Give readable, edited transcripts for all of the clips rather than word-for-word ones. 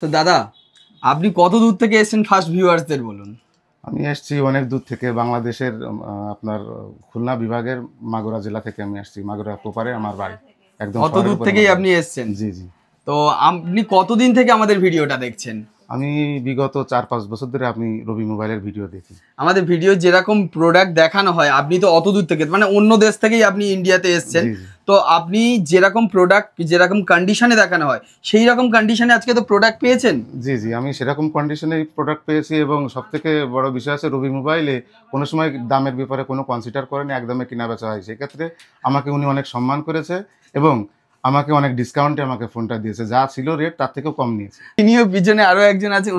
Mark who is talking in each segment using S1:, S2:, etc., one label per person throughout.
S1: তো দাদা, আপনি কত দূর থেকে এসেছেন ফার্স্ট ভিউয়ার্সদের বলুন।
S2: আমি এসেছি অনেক দূর থেকে, বাংলাদেশের আপনার খুলনা বিভাগের মাগুরা জেলা থেকে আমি আসছি। মাগুরা প্রপারে আমার বাড়ি, একদম
S1: কত দূর থেকেই আপনি এসেছেন?
S2: জি জি।
S1: তো আপনি কতদিন থেকে আমাদের ভিডিওটা দেখছেন?
S2: আমি বিগত 4-5 বছর ধরে আপনি রবি মোবাইলের ভিডিও দেখি।
S1: আমাদের ভিডিও যেরকম প্রোডাক্ট দেখানো হয়, আপনি তো অত দূর থেকে মানে অন্য দেশ থেকেই আপনি ইন্ডিয়াতে এসেছেন, তো আপনি যেরকম প্রোডাক্ট যেরকম কন্ডিশনে দেখানো হয় সেই রকম কন্ডিশনে আজকে তো প্রোডাক্ট পেয়েছেন।
S2: জি জি, আমি সেরকম কন্ডিশনেই প্রোডাক্ট পেয়েছি এবং সবথেকে বড় বিষয় আছে রবি মোবাইলে কোনো সময় দামের ব্যাপারে কোনো কনসিডার করেনি, একদমে কিনা বেচা হয়। সেক্ষেত্রে আমাকে উনি অনেক সম্মান করেছে এবং আমাকে অনেক ডিসকাউন্টে আমাকে ফোনটা দিয়েছে, যা ছিল রেট তার থেকেও কম নিয়েছে।
S1: ইনিও পিছনে আরো একজন আছে,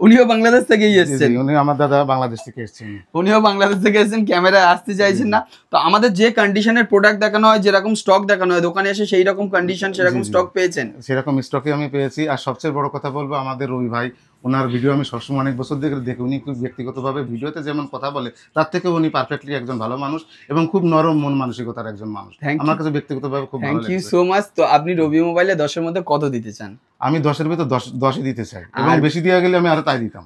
S1: উনিও বাংলাদেশ থেকেই এসেছেন।
S2: উনি আমার দাদা বাংলাদেশ থেকে এসেছেন।
S1: উনিও বাংলাদেশ থেকে এসেছেন, ক্যামেরায় আসতে চাইছেন না। তো আমাদের যে কন্ডিশনের প্রোডাক্ট দেখানো হয়, যেরকম স্টক দেখানো হয় দোকানে এসে, সেই রকম কন্ডিশন সেরকম স্টক পেয়েছেন?
S2: সেরকম স্টকে আমি পেয়েছি। আর সবচেয়ে বড় কথা বলবো, আমাদের রবি ভাই, ওনার ভিডিও আমি সবসময় অনেক বছর দেখি। উনি খুব ব্যক্তিগতভাবে ভিডিওতে যেমন কথা বলে, তার থেকে উনি পারফেক্টলি একজন ভালো মানুষ এবং খুব নরম মন মানসিকতার একজন মানুষ। আমার কাছে ব্যক্তিগতভাবে খুব ভালো লাগে।
S1: Thank you so much. তো আপনি রবি মোবাইলে 10-এর মধ্যে কত দিতে চান?
S2: আমি 10-এর ভিতর 10ই দিতে চাই, এবং বেশি দেওয়া গেলে আমি আরো তাই দিতাম।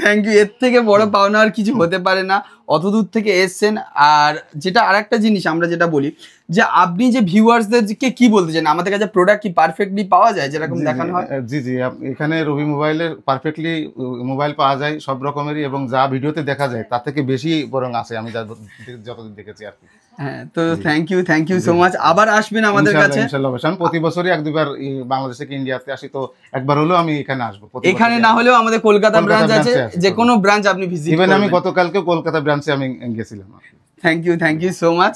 S1: Thank you. এর থেকে বড় পাওনা আর কিছু হতে পারে না, অত দূর থেকে এসছেন। আর যেটা আরেকটা জিনিস আমরা যেটা বলি, যে আপনি যে ভিউয়ার্সদেরকে কি বলতে চান, আমাদের কাছে প্রোডাক্ট কি পারফেক্টলি পাওয়া যায় যেরকম দেখানো হয়?
S2: জি জি, এখানে রবি মোবাইলের পারফেক্টলি মোবাইল পাওয়া যায় সব রকমেরই, এবং যা ভিডিওতে দেখা যায় তার থেকে বেশি বরং আছে, আমি যতদিন দেখেছি আর কি।
S1: হ্যাঁ, তো থ্যাংক ইউ সো মাচ। আবার আসবেন আমাদের কাছে
S2: ইনশাআল্লাহ। আমি প্রতি বছরই 1-2 বার বাংলাদেশ থেকে ইন্ডিয়াতে আসি, তো একবার হলেও আমি এখানে আসবো।
S1: এখানে না হলেও আমাদের কলকাতা ব্রাঞ্চ আছে, যে কোনো ব্রাঞ্চ আপনি ভিজিট করবেন।
S2: ইভেন আমি গতকালকে কলকাতা ব্রাঞ্চে আমি গেছিলাম।
S1: Thank you so much.